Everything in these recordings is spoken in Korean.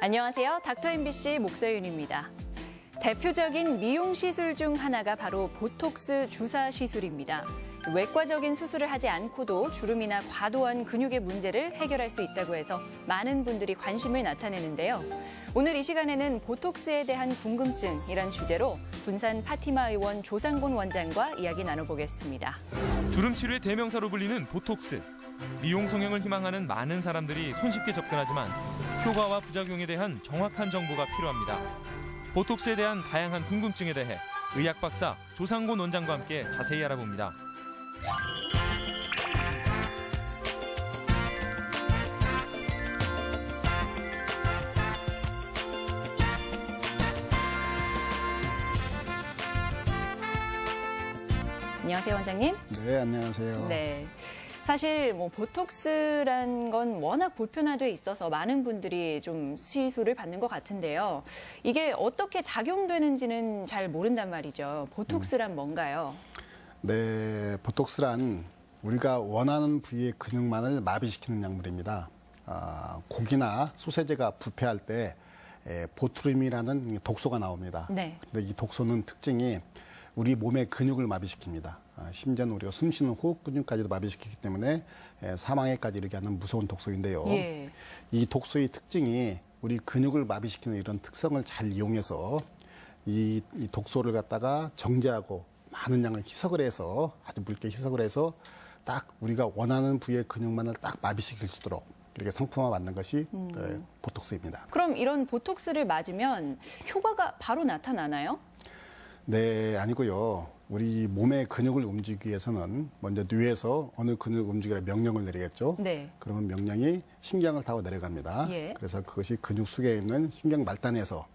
안녕하세요. 닥터 MBC 목서윤입니다. 대표적인 미용 시술 중 하나가 바로 보톡스 주사 시술입니다. 외과적인 수술을 하지 않고도 주름이나 과도한 근육의 문제를 해결할 수 있다고 해서 많은 분들이 관심을 나타내는데요. 오늘 이 시간에는 보톡스에 대한 궁금증이란 주제로 군산 파티마 의원 조상곤 원장과 이야기 나눠보겠습니다. 주름 치료의 대명사로 불리는 보톡스. 미용 성형을 희망하는 많은 사람들이 손쉽게 접근하지만 효과와 부작용에 대한 정확한 정보가 필요합니다. 보톡스에 대한 다양한 궁금증에 대해 의학 박사 조상곤 원장과 함께 자세히 알아봅니다. 안녕하세요, 원장님. 네, 안녕하세요. 네. 사실 보톡스란 건 워낙 보편화돼 있어서 많은 분들이 좀 시술을 받는 것 같은데요. 이게 어떻게 작용되는지는 잘 모른단 말이죠. 보톡스란 뭔가요? 네, 보톡스란 우리가 원하는 부위의 근육만을 마비시키는 약물입니다. 고기나 소세지가 부패할 때 보트륨이라는 독소가 나옵니다. 네. 근데 이 독소는 특징이 우리 몸의 근육을 마비시킵니다. 심지어는 우리가 숨쉬는 호흡 근육까지도 마비시키기 때문에 사망에까지 이르게 하는 무서운 독소인데요. 예. 이 독소의 특징이 우리 근육을 마비시키는 이런 특성을 잘 이용해서 이 독소를 갖다가 정제하고 많은 양을 희석을 해서 아주 묽게 희석을 해서 딱 우리가 원하는 부위의 근육만을 딱 마비시킬 수 있도록 이렇게 상품화 만든 것이 보톡스입니다. 그럼 이런 보톡스를 맞으면 효과가 바로 나타나나요? 네, 아니고요. 우리 몸의 근육을 움직이기 위해서는 먼저 뇌에서 어느 근육을 움직이라 명령을 내리겠죠. 네. 그러면 명령이 신경을 타고 내려갑니다. 예. 그래서 그것이 근육 속에 있는 신경 말단에서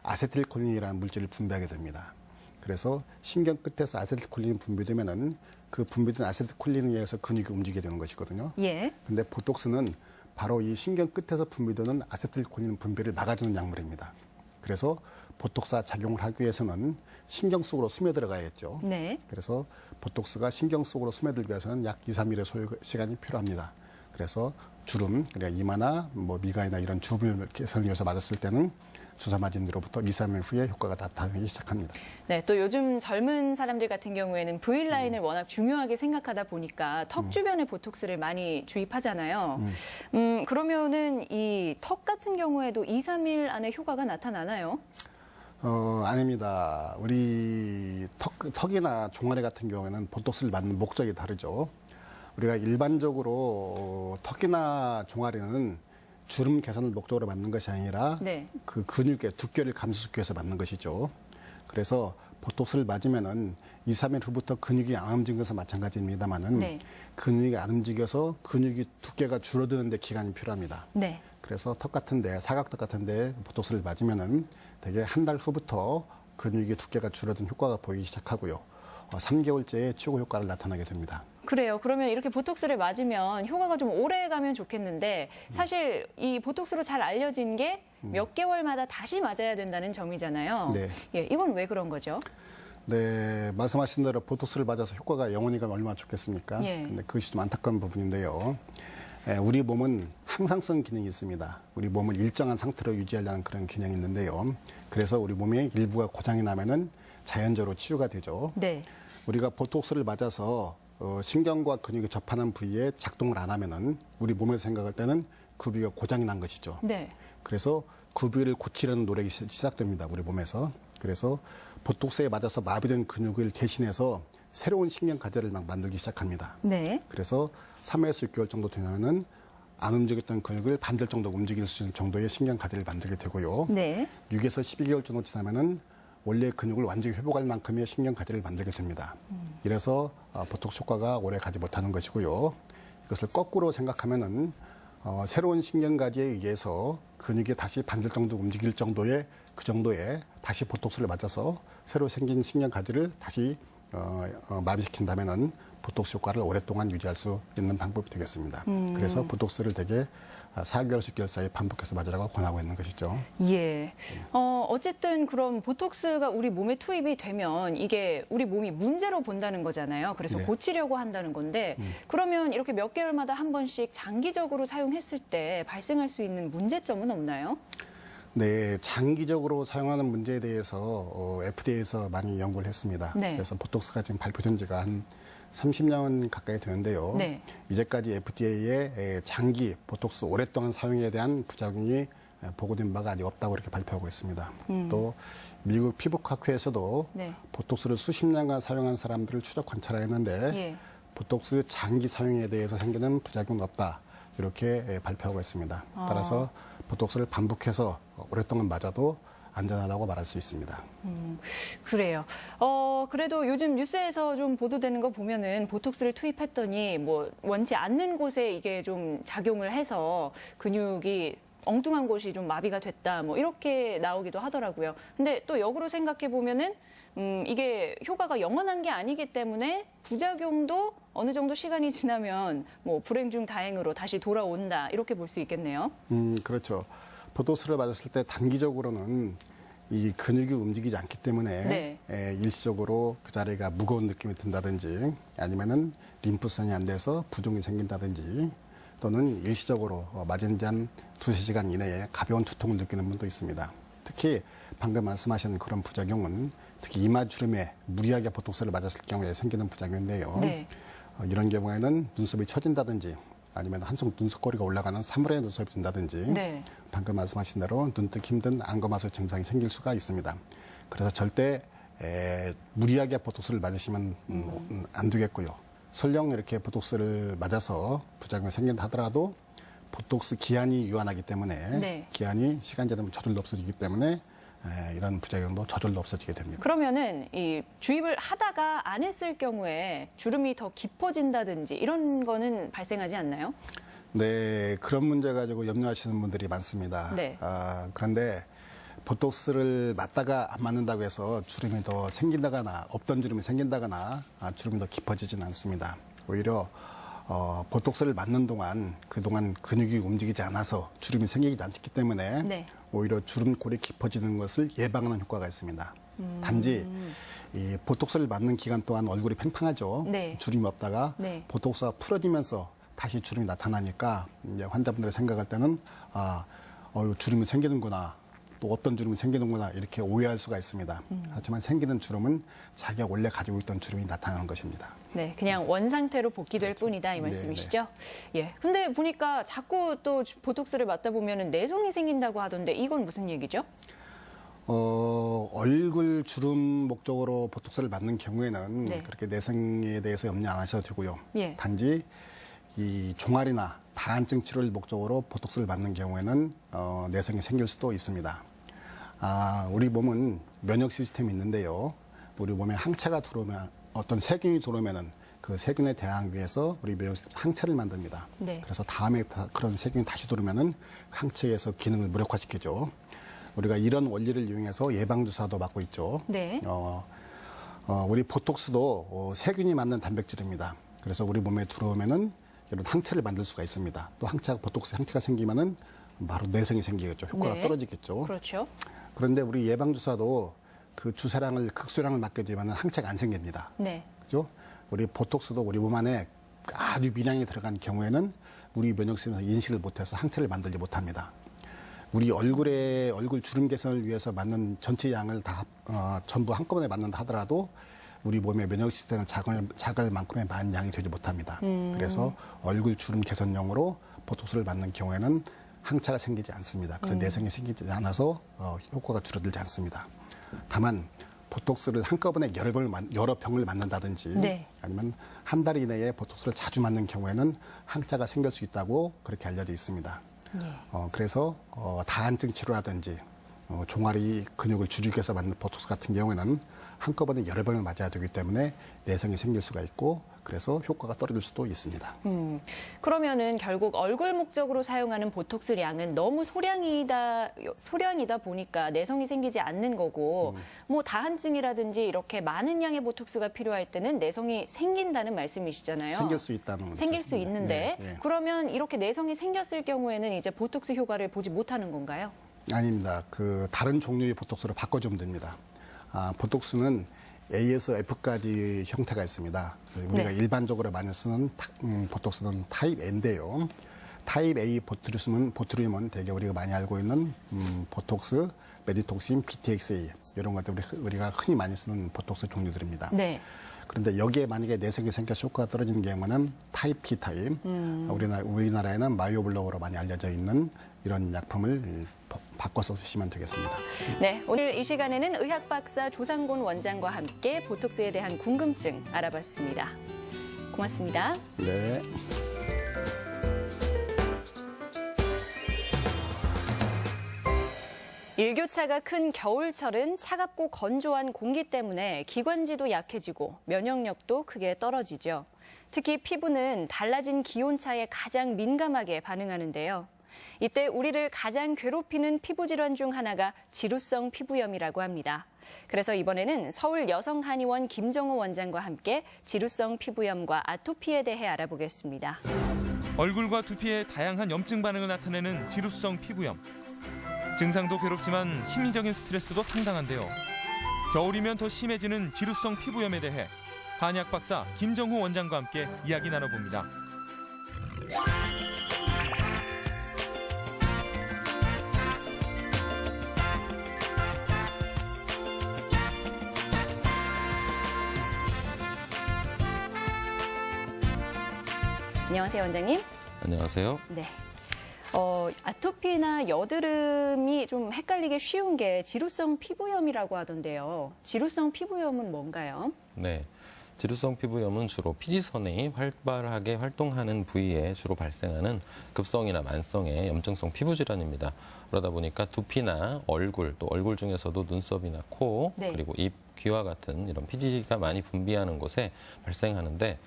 아세틸콜린이라는 물질을 분비하게 됩니다. 그래서 신경 끝에서 아세틸콜린이 분비되면은 그 분비된 아세틸콜린에 의해서 근육이 움직이게 되는 것이거든요. 예. 근데 보톡스는 바로 이 신경 끝에서 분비되는 아세틸콜린 분비를 막아주는 약물입니다. 그래서 보톡스 작용을 하기 위해서는 신경 속으로 스며들어가야겠죠. 네. 그래서 보톡스가 신경 속으로 스며들기 위해서는 약 2, 3일의 소요 시간이 필요합니다. 그래서 주름, 그러니까 이마나 미간이나 이런 주름을 개선을 위해서 맞았을 때는 주사 맞은 뒤로부터 2, 3일 후에 효과가 나타나기 시작합니다. 네, 또 요즘 젊은 사람들 같은 경우에는 V라인을 워낙 중요하게 생각하다 보니까 턱 주변에 보톡스를 많이 주입하잖아요. 그러면은 이 턱 같은 경우에도 2, 3일 안에 효과가 나타나나요? 아닙니다. 우리 턱이나 종아리 같은 경우에는 보톡스를 맞는 목적이 다르죠. 우리가 일반적으로 턱이나 종아리는 주름 개선을 목적으로 맞는 것이 아니라 네. 그 근육의 두께를 감소시키기 위해서 맞는 것이죠. 그래서 보톡스를 맞으면은 2, 3일 후부터 근육이 안 움직이는 것은 마찬가지입니다만은 네. 근육이 안 움직여서 근육이 두께가 줄어드는데 기간이 필요합니다. 네. 그래서 턱 같은데, 사각턱 같은데 보톡스를 맞으면은 대개 한 달 후부터 근육의 두께가 줄어든 효과가 보이기 시작하고요. 3개월째에 최고 효과를 나타나게 됩니다. 그래요. 그러면 이렇게 보톡스를 맞으면 효과가 좀 오래 가면 좋겠는데 사실 이 보톡스로 잘 알려진 게 몇 개월마다 다시 맞아야 된다는 점이잖아요. 네. 예, 이건 왜 그런 거죠? 네, 말씀하신 대로 보톡스를 맞아서 효과가 영원히 가면 얼마나 좋겠습니까? 예. 근데 그것이 좀 안타까운 부분인데요. 우리 몸은 항상성 기능이 있습니다. 우리 몸을 일정한 상태로 유지하려는 그런 기능이 있는데요. 그래서 우리 몸의 일부가 고장이 나면은 자연적으로 치유가 되죠. 네. 우리가 보톡스를 맞아서 신경과 근육이 접하는 부위에 작동을 안 하면은 우리 몸에서 생각할 때는 그 부위가 고장이 난 것이죠. 네. 그래서 그 부위를 고치려는 노력이 시작됩니다. 우리 몸에서. 그래서 보톡스에 맞아서 마비된 근육을 대신해서 새로운 신경 가지를 막 만들기 시작합니다. 네. 그래서 3에서 6개월 정도 되면은 안 움직였던 근육을 반절 정도 움직일 수 있는 정도의 신경 가지를 만들게 되고요. 네. 6에서 12개월 정도 지나면은 원래 근육을 완전히 회복할 만큼의 신경 가지를 만들게 됩니다. 이래서 보톡스 효과가 오래 가지 못하는 것이고요. 이것을 거꾸로 생각하면은 새로운 신경 가지에 의해서 근육이 다시 반절 정도 움직일 정도의 그 정도의 다시 보톡스를 맞아서 새로 생긴 신경 가지를 다시 마비시킨다면은 보톡스 효과를 오랫동안 유지할 수 있는 방법이 되겠습니다. 그래서 보톡스를 대개 4개월에서 6개월 사이에 반복해서 맞으라고 권하고 있는 것이죠. 예. 어쨌든 그럼 보톡스가 우리 몸에 투입이 되면 이게 우리 몸이 문제로 본다는 거잖아요. 그래서 네. 고치려고 한다는 건데 그러면 이렇게 몇 개월마다 한 번씩 장기적으로 사용했을 때 발생할 수 있는 문제점은 없나요? 네, 장기적으로 사용하는 문제에 대해서 FDA에서 많이 연구를 했습니다. 네. 그래서 보톡스가 지금 발표된 지가 한 30년 가까이 되는데요. 네. 이제까지 FDA의 장기 보톡스 오랫동안 사용에 대한 부작용이 보고된 바가 아직 없다고 이렇게 발표하고 있습니다. 또 미국 피부과학회에서도 네. 보톡스를 수십 년간 사용한 사람들을 추적 관찰했는데 예. 보톡스 장기 사용에 대해서 생기는 부작용은 없다. 이렇게 발표하고 있습니다. 따라서 보톡스를 반복해서 오랫동안 맞아도 안전하다고 말할 수 있습니다. 그래요. 그래도 요즘 뉴스에서 좀 보도되는 거 보면은 보톡스를 투입했더니 뭐 원치 않는 곳에 이게 좀 작용을 해서 근육이 엉뚱한 곳이 좀 마비가 됐다. 뭐 이렇게 나오기도 하더라고요. 근데 또 역으로 생각해 보면은 이게 효과가 영원한 게 아니기 때문에 부작용도 어느 정도 시간이 지나면 뭐 불행 중 다행으로 다시 돌아온다. 이렇게 볼 수 있겠네요. 그렇죠. 보톡스를 맞았을 때 단기적으로는 이 근육이 움직이지 않기 때문에 네. 일시적으로 그 자리가 무거운 느낌이 든다든지 아니면은 림프선이 안 돼서 부종이 생긴다든지 또는 일시적으로 맞은 지 한 2-3시간 이내에 가벼운 두통을 느끼는 분도 있습니다. 특히 방금 말씀하신 그런 부작용은 특히 이마주름에 무리하게 보톡스를 맞았을 경우에 생기는 부작용인데요. 네. 이런 경우에는 눈썹이 처진다든지 아니면 한쪽 눈썹꼬리가 올라가는 사물의 눈썹이 든다든지 네. 방금 말씀하신 대로 눈뜨기 힘든 안검하수 증상이 생길 수가 있습니다. 그래서 절대 무리하게 보톡스를 맞으시면 안 되겠고요. 설령 이렇게 보톡스를 맞아서 부작용이 생긴다 하더라도 보톡스 기한이 유한하기 때문에 네. 기한이 시간 지나면 저절로 없어지기 때문에 이런 부작용도 저절로 없어지게 됩니다. 그러면은 이 주입을 하다가 안 했을 경우에 주름이 더 깊어진다든지 이런 거는 발생하지 않나요? 네, 그런 문제 가지고 염려하시는 분들이 많습니다. 네. 그런데 보톡스를 맞다가 안 맞는다고 해서 주름이 더 생긴다거나 없던 주름이 생긴다거나 주름이 더 깊어지지는 않습니다. 오히려 보톡스를 맞는 동안 그동안 근육이 움직이지 않아서 주름이 생기지 않기 때문에 네. 오히려 주름골이 깊어지는 것을 예방하는 효과가 있습니다. 단지 이 보톡스를 맞는 기간 동안 얼굴이 팽팽하죠. 네. 주름이 없다가 네. 보톡스가 풀어지면서 다시 주름이 나타나니까 이제 환자분들이 생각할 때는 주름이 생기는구나. 또 어떤 주름이 생기는구나 이렇게 오해할 수가 있습니다. 하지만 생기는 주름은 자기가 원래 가지고 있던 주름이 나타나는 것입니다. 네, 그냥 원 상태로 복귀될 뿐이다 이 말씀이시죠? 예. 근데 보니까 자꾸 또 보톡스를 맞다 보면은 내성이 생긴다고 하던데 이건 무슨 얘기죠? 얼굴 주름 목적으로 보톡스를 맞는 경우에는 네. 그렇게 내성에 대해서 염려 안 하셔도 되고요. 예. 단지 이 종아리나 다한증 치료를 목적으로 보톡스를 맞는 경우에는 내성이 생길 수도 있습니다. 우리 몸은 면역 시스템이 있는데요. 우리 몸에 항체가 들어오면 어떤 세균이 들어오면은 그 세균에 대항하기 위해서 우리 면역 시스템 항체를 만듭니다. 네. 그래서 다음에 그런 세균이 다시 들어오면은 항체에서 기능을 무력화시키죠. 우리가 이런 원리를 이용해서 예방 주사도 맞고 있죠. 네. 우리 보톡스도 세균이 만든 단백질입니다. 그래서 우리 몸에 들어오면은 이런 항체를 만들 수가 있습니다. 또 보톡스 항체가 생기면은 바로 내성이 생기겠죠. 효과가 네. 떨어지겠죠. 그렇죠. 그런데 우리 예방 주사도 그 주사량을 극소량을 맞게 되면 항체가 안 생깁니다. 네. 그죠? 우리 보톡스도 우리 몸 안에 아주 미량이 들어간 경우에는 우리 면역 시스템에서 인식을 못해서 항체를 만들지 못합니다. 우리 얼굴 주름 개선을 위해서 맞는 전체 양을 다 전부 한꺼번에 맞는다 하더라도 우리 몸의 면역 시스템은 작을 만큼의 많은 양이 되지 못합니다. 그래서 얼굴 주름 개선용으로 보톡스를 맞는 경우에는 항체가 생기지 않습니다. 그래서 내성이 생기지 않아서 효과가 줄어들지 않습니다. 다만 보톡스를 한꺼번에 여러 병을 맞는다든지 네. 아니면 한 달 이내에 보톡스를 자주 맞는 경우에는 항체가 생길 수 있다고 그렇게 알려져 있습니다. 예. 그래서 다한증 치료라든지 종아리 근육을 줄이기 위해서 맞는 보톡스 같은 경우에는 한꺼번에 여러 병을 맞아야 되기 때문에 내성이 생길 수가 있고 그래서 효과가 떨어질 수도 있습니다. 그러면은 결국 얼굴 목적으로 사용하는 보톡스량은 너무 소량이다 보니까 내성이 생기지 않는 거고 뭐 다한증이라든지 이렇게 많은 양의 보톡스가 필요할 때는 내성이 생긴다는 말씀이시잖아요. 생길 수 있다는 생길 수 있는데 네, 네. 그러면 이렇게 내성이 생겼을 경우에는 이제 보톡스 효과를 보지 못하는 건가요? 아닙니다. 그 다른 종류의 보톡스로 바꿔주면 됩니다. 보톡스는 A에서 F까지 형태가 있습니다. 우리가 네. 일반적으로 많이 쓰는 보톡스는 타입 N인데요. 타입 A 보트륨은 대개 우리가 많이 알고 있는 보톡스, 메디톡신, BTXA 이런 것들 우리가 흔히 많이 쓰는 보톡스 종류들입니다. 네. 그런데 여기에 만약에 내성이 생겨서 효과가 떨어지는 경우는 타입 P 타입, 우리나라에는 마이오블록으로 많이 알려져 있는 이런 약품을 바꿔서 쓰시면 되겠습니다. 네, 오늘 이 시간에는 의학 박사 조상곤 원장과 함께 보톡스에 대한 궁금증 알아봤습니다. 고맙습니다. 네. 일교차가 큰 겨울철은 차갑고 건조한 공기 때문에 기관지도 약해지고 면역력도 크게 떨어지죠. 특히 피부는 달라진 기온차에 가장 민감하게 반응하는데요. 이때 우리를 가장 괴롭히는 피부 질환 중 하나가 지루성 피부염이라고 합니다. 그래서 이번에는 서울 여성한의원 김정호 원장과 함께 지루성 피부염과 아토피에 대해 알아보겠습니다. 얼굴과 두피에 다양한 염증 반응을 나타내는 지루성 피부염. 증상도 괴롭지만 심리적인 스트레스도 상당한데요. 겨울이면 더 심해지는 지루성 피부염에 대해 한의학 박사 김정호 원장과 함께 이야기 나눠봅니다. 안녕하세요, 원장님. 안녕하세요. 네. 아토피나 여드름이 좀 헷갈리기 쉬운 게 지루성 피부염이라고 하던데요. 지루성 피부염은 뭔가요? 네. 지루성 피부염은 주로 피지선이 활발하게 활동하는 부위에 주로 발생하는 급성이나 만성의 염증성 피부 질환입니다. 그러다 보니까 두피나 얼굴, 또 얼굴 중에서도 눈썹이나 코, 네. 그리고 입, 귀와 같은 이런 피지가 많이 분비하는 곳에 발생하는데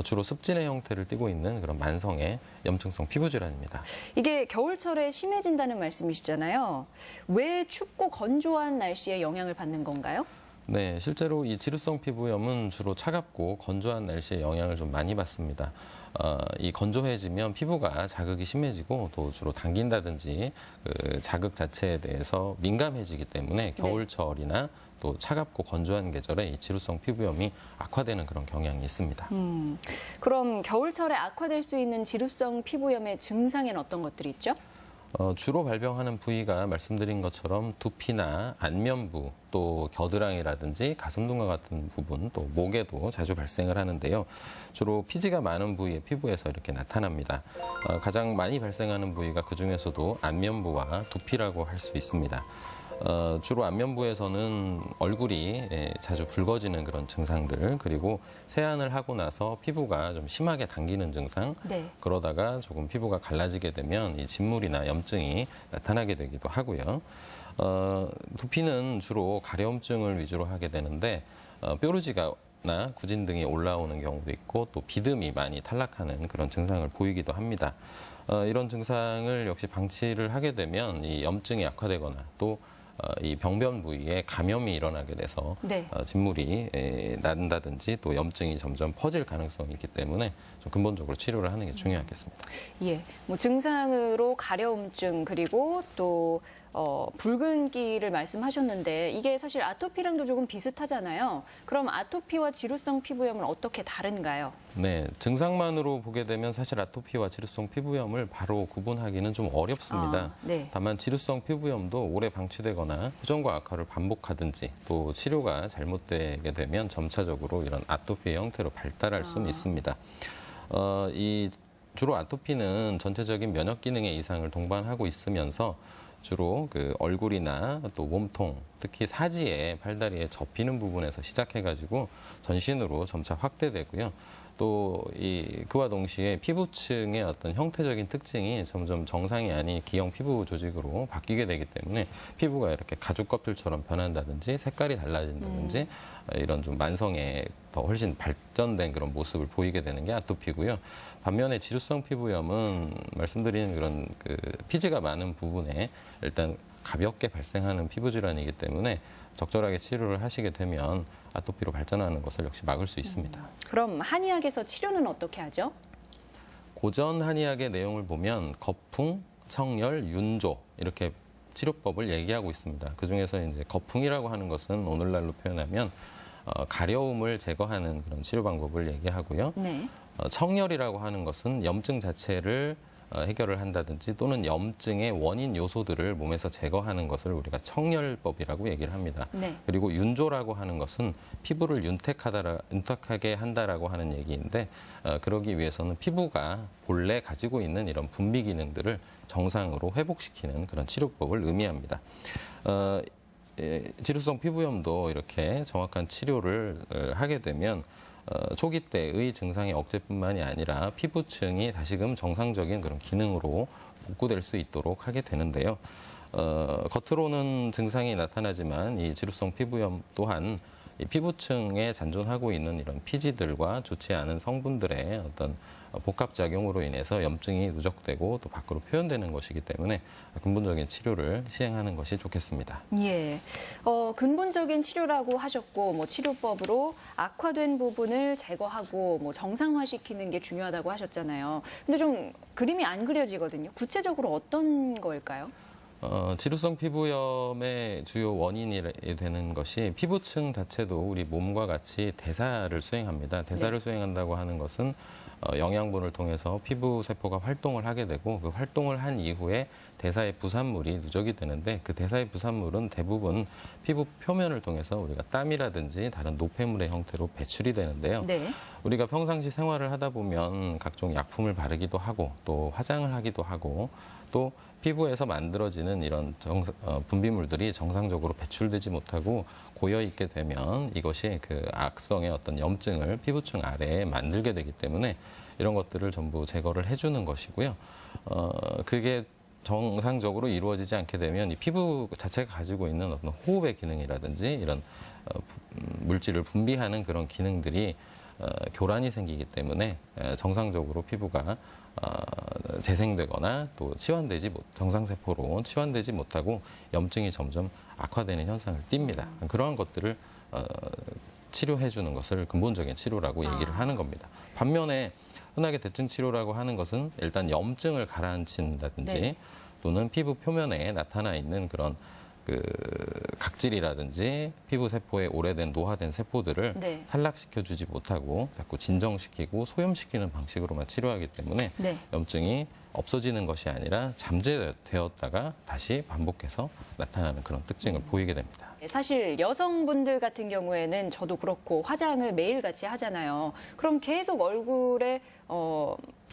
주로 습진의 형태를 띠고 있는 그런 만성의 염증성 피부 질환입니다. 이게 겨울철에 심해진다는 말씀이시잖아요. 왜 춥고 건조한 날씨에 영향을 받는 건가요? 네, 실제로 이 지루성 피부염은 주로 차갑고 건조한 날씨에 영향을 좀 많이 받습니다. 이 건조해지면 피부가 자극이 심해지고 또 주로 당긴다든지 그 자극 자체에 대해서 민감해지기 때문에 겨울철이나 또 차갑고 건조한 계절에 이 지루성 피부염이 악화되는 그런 경향이 있습니다. 그럼 겨울철에 악화될 수 있는 지루성 피부염의 증상에는 어떤 것들이 있죠? 주로 발병하는 부위가 말씀드린 것처럼 두피나 안면부, 또 겨드랑이라든지 가슴등과 같은 부분, 또 목에도 자주 발생을 하는데요. 주로 피지가 많은 부위의 피부에서 이렇게 나타납니다. 가장 많이 발생하는 부위가 그중에서도 안면부와 두피라고 할 수 있습니다. 주로 안면부에서는 얼굴이 자주 붉어지는 그런 증상들, 그리고 세안을 하고 나서 피부가 좀 심하게 당기는 증상, 네. 그러다가 조금 피부가 갈라지게 되면 이 진물이나 염증이 나타나게 되기도 하고요. 두피는 주로 가려움증을 위주로 하게 되는데 뾰루지나 구진 등이 올라오는 경우도 있고 또 비듬이 많이 탈락하는 그런 증상을 보이기도 합니다. 이런 증상을 역시 방치를 하게 되면 이 염증이 악화되거나 또 이 병변 부위에 감염이 일어나게 돼서 네. 진물이 난다든지 또 염증이 점점 퍼질 가능성이 있기 때문에 좀 근본적으로 치료를 하는 게 중요하겠습니다. 예, 뭐 증상으로 가려움증 그리고 또 붉은기를 말씀하셨는데 이게 사실 아토피랑도 조금 비슷하잖아요. 그럼 아토피와 지루성 피부염은 어떻게 다른가요? 네, 증상만으로 보게 되면 사실 아토피와 지루성 피부염을 바로 구분하기는 좀 어렵습니다. 네. 다만 지루성 피부염도 오래 방치되거나 후전과 악화를 반복하든지 또 치료가 잘못되게 되면 점차적으로 이런 아토피의 형태로 발달할 수는 있습니다. 이 주로 아토피는 전체적인 면역 기능의 이상을 동반하고 있으면서 주로 그 얼굴이나 또 몸통, 특히 사지에 팔다리에 접히는 부분에서 시작해가지고 전신으로 점차 확대되고요. 또 그와 동시에 피부층의 어떤 형태적인 특징이 점점 정상이 아닌 기형 피부 조직으로 바뀌게 되기 때문에 피부가 이렇게 가죽 껍질처럼 변한다든지 색깔이 달라진다든지 이런 좀 만성에 더 훨씬 발전된 그런 모습을 보이게 되는 게 아토피고요. 반면에 지루성 피부염은 말씀드린 그런 피지가 많은 부분에 일단 가볍게 발생하는 피부 질환이기 때문에 적절하게 치료를 하시게 되면 아토피로 발전하는 것을 역시 막을 수 있습니다. 그럼 한의학에서 치료는 어떻게 하죠? 고전 한의학의 내용을 보면 거풍, 청열, 윤조 이렇게 치료법을 얘기하고 있습니다. 그중에서 이제 거풍이라고 하는 것은 오늘날로 표현하면 가려움을 제거하는 그런 치료 방법을 얘기하고요. 네. 청열이라고 하는 것은 염증 자체를 해결을 한다든지 또는 염증의 원인 요소들을 몸에서 제거하는 것을 우리가 청열법이라고 얘기를 합니다. 네. 그리고 윤조라고 하는 것은 피부를 윤택하게 한다라고 하는 얘기인데 그러기 위해서는 피부가 본래 가지고 있는 이런 분비 기능들을 정상으로 회복시키는 그런 치료법을 의미합니다. 지루성 피부염도 이렇게 정확한 치료를 하게 되면 초기 때의 증상의 억제뿐만이 아니라 피부층이 다시금 정상적인 그런 기능으로 복구될 수 있도록 하게 되는데요. 겉으로는 증상이 나타나지만 이 지루성 피부염 또한 이 피부층에 잔존하고 있는 이런 피지들과 좋지 않은 성분들의 어떤 복합작용으로 인해서 염증이 누적되고 또 밖으로 표현되는 것이기 때문에 근본적인 치료를 시행하는 것이 좋겠습니다. 예. 근본적인 치료라고 하셨고, 뭐 치료법으로 악화된 부분을 제거하고 뭐 정상화시키는 게 중요하다고 하셨잖아요. 근데 좀 그림이 안 그려지거든요. 구체적으로 어떤 걸까요? 지루성 피부염의 주요 원인이 되는 것이 피부층 자체도 우리 몸과 같이 대사를 수행합니다. 대사를 네. 수행한다고 하는 것은 영양분을 통해서 피부 세포가 활동을 하게 되고 그 활동을 한 이후에 대사의 부산물이 누적이 되는데 그 대사의 부산물은 대부분 피부 표면을 통해서 우리가 땀이라든지 다른 노폐물의 형태로 배출이 되는데요. 네. 우리가 평상시 생활을 하다 보면 각종 약품을 바르기도 하고 또 화장을 하기도 하고 또 피부에서 만들어지는 이런 분비물들이 정상적으로 배출되지 못하고 고여 있게 되면 이것이 그 악성의 어떤 염증을 피부층 아래에 만들게 되기 때문에 이런 것들을 전부 제거를 해주는 것이고요. 그게 정상적으로 이루어지지 않게 되면 이 피부 자체가 가지고 있는 어떤 호흡의 기능이라든지 이런 물질을 분비하는 그런 기능들이 교란이 생기기 때문에 정상적으로 피부가 재생되거나 또 정상세포로 치환되지 못하고 염증이 점점 악화되는 현상을 띱니다. 그러한 것들을 치료해 주는 것을 근본적인 치료라고 얘기를 하는 겁니다. 반면에 흔하게 대증 치료라고 하는 것은 일단 염증을 가라앉힌다든지 네. 또는 피부 표면에 나타나 있는 그런 각질이라든지 피부 세포에 오래된 노화된 세포들을 네. 탈락시켜 주지 못하고 자꾸 진정시키고 소염시키는 방식으로만 치료하기 때문에 네. 염증이 없어지는 것이 아니라 잠재되었다가 다시 반복해서 나타나는 그런 특징을 보이게 됩니다. 사실 여성분들 같은 경우에는 저도 그렇고 화장을 매일같이 하잖아요. 그럼 계속 얼굴에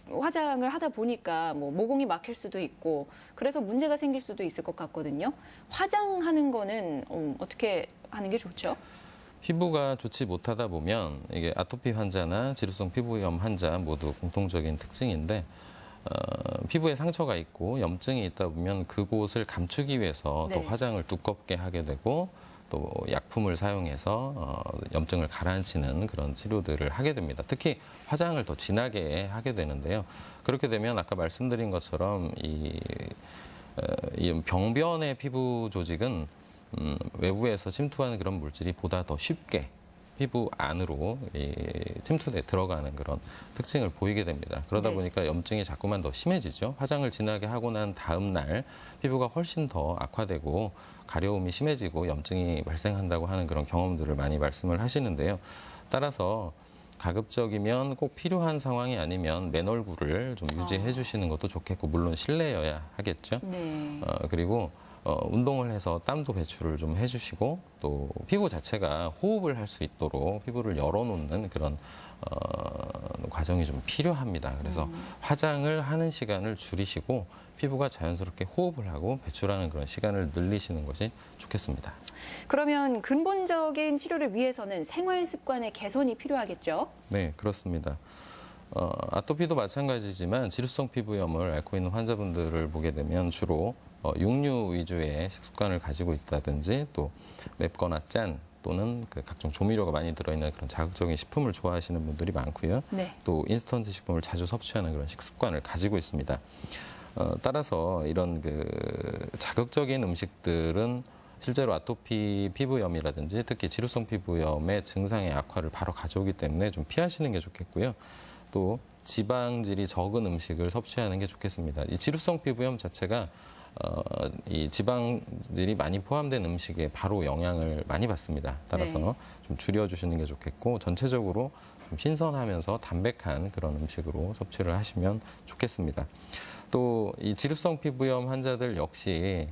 화장을 하다 보니까 뭐 모공이 막힐 수도 있고 그래서 문제가 생길 수도 있을 것 같거든요. 화장하는 거는 어떻게 하는 게 좋죠? 피부가 좋지 못하다 보면 이게 아토피 환자나 지루성 피부염 환자 모두 공통적인 특징인데 피부에 상처가 있고 염증이 있다 보면 그곳을 감추기 위해서 더 네. 화장을 두껍게 하게 되고 또 약품을 사용해서 염증을 가라앉히는 그런 치료들을 하게 됩니다. 특히 화장을 더 진하게 하게 되는데요. 그렇게 되면 아까 말씀드린 것처럼 이 병변의 피부 조직은 외부에서 침투하는 그런 물질이 보다 더 쉽게 피부 안으로 침투돼 들어가는 그런 특징을 보이게 됩니다. 그러다 네. 보니까 염증이 자꾸만 더 심해지죠. 화장을 진하게 하고 난 다음 날 피부가 훨씬 더 악화되고 가려움이 심해지고 염증이 발생한다고 하는 그런 경험들을 많이 말씀을 하시는데요. 따라서 가급적이면 꼭 필요한 상황이 아니면 맨 얼굴을 좀 유지해 주시는 것도 좋겠고 물론 실내여야 하겠죠. 네. 그리고 운동을 해서 땀도 배출을 좀 해주시고 또 피부 자체가 호흡을 할 수 있도록 피부를 열어놓는 그런 과정이 좀 필요합니다. 그래서 화장을 하는 시간을 줄이시고 피부가 자연스럽게 호흡을 하고 배출하는 그런 시간을 늘리시는 것이 좋겠습니다. 그러면 근본적인 치료를 위해서는 생활 습관의 개선이 필요하겠죠? 네, 그렇습니다. 아토피도 마찬가지지만 지루성 피부염을 앓고 있는 환자분들을 보게 되면 주로 육류 위주의 식습관을 가지고 있다든지 또 맵거나 짠 또는 그 각종 조미료가 많이 들어있는 그런 자극적인 식품을 좋아하시는 분들이 많고요. 네. 또 인스턴트 식품을 자주 섭취하는 그런 식습관을 가지고 있습니다. 따라서 이런 그 자극적인 음식들은 실제로 아토피 피부염이라든지 특히 지루성 피부염의 증상의 악화를 바로 가져오기 때문에 좀 피하시는 게 좋겠고요. 또 지방질이 적은 음식을 섭취하는 게 좋겠습니다. 이 지루성 피부염 자체가 이 지방질이 많이 포함된 음식에 바로 영향을 많이 받습니다. 따라서 네. 좀 줄여주시는 게 좋겠고 전체적으로 좀 신선하면서 담백한 그런 음식으로 섭취를 하시면 좋겠습니다. 또 이 지루성 피부염 환자들 역시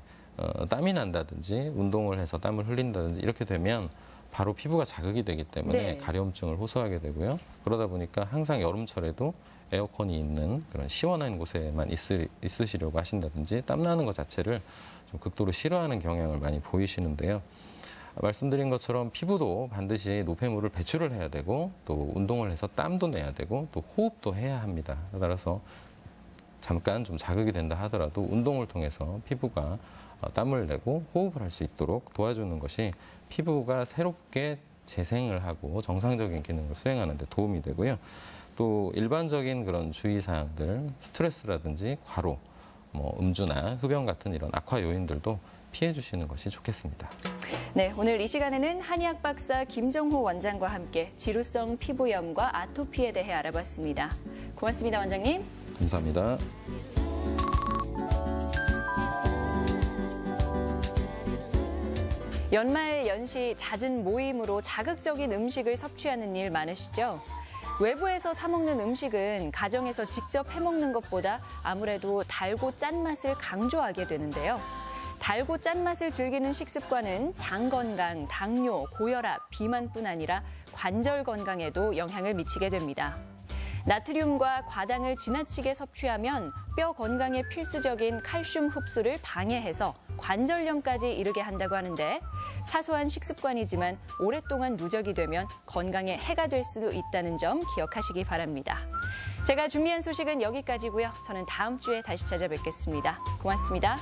땀이 난다든지 운동을 해서 땀을 흘린다든지 이렇게 되면 바로 피부가 자극이 되기 때문에 네. 가려움증을 호소하게 되고요. 그러다 보니까 항상 여름철에도 에어컨이 있는 그런 시원한 곳에만 있으시려고 하신다든지 땀나는 것 자체를 좀 극도로 싫어하는 경향을 많이 보이시는데요. 말씀드린 것처럼 피부도 반드시 노폐물을 배출을 해야 되고 또 운동을 해서 땀도 내야 되고 또 호흡도 해야 합니다. 따라서 잠깐 좀 자극이 된다 하더라도 운동을 통해서 피부가 땀을 내고 호흡을 할 수 있도록 도와주는 것이 피부가 새롭게 재생을 하고 정상적인 기능을 수행하는 데 도움이 되고요. 또 일반적인 그런 주의사항들, 스트레스라든지 과로, 음주나 흡연 같은 이런 악화 요인들도 피해 주시는 것이 좋겠습니다. 네, 오늘 이 시간에는 한의학 박사 김정호 원장과 함께 지루성 피부염과 아토피에 대해 알아봤습니다. 고맙습니다, 원장님. 감사합니다. 연말 연시 잦은 모임으로 자극적인 음식을 섭취하는 일 많으시죠? 외부에서 사 먹는 음식은 가정에서 직접 해 먹는 것보다 아무래도 달고 짠 맛을 강조하게 되는데요. 달고 짠 맛을 즐기는 식습관은 장 건강, 당뇨, 고혈압, 비만뿐 아니라 관절 건강에도 영향을 미치게 됩니다. 나트륨과 과당을 지나치게 섭취하면 뼈 건강에 필수적인 칼슘 흡수를 방해해서 관절염까지 이르게 한다고 하는데 사소한 식습관이지만 오랫동안 누적이 되면 건강에 해가 될 수도 있다는 점 기억하시기 바랍니다. 제가 준비한 소식은 여기까지고요. 저는 다음 주에 다시 찾아뵙겠습니다. 고맙습니다.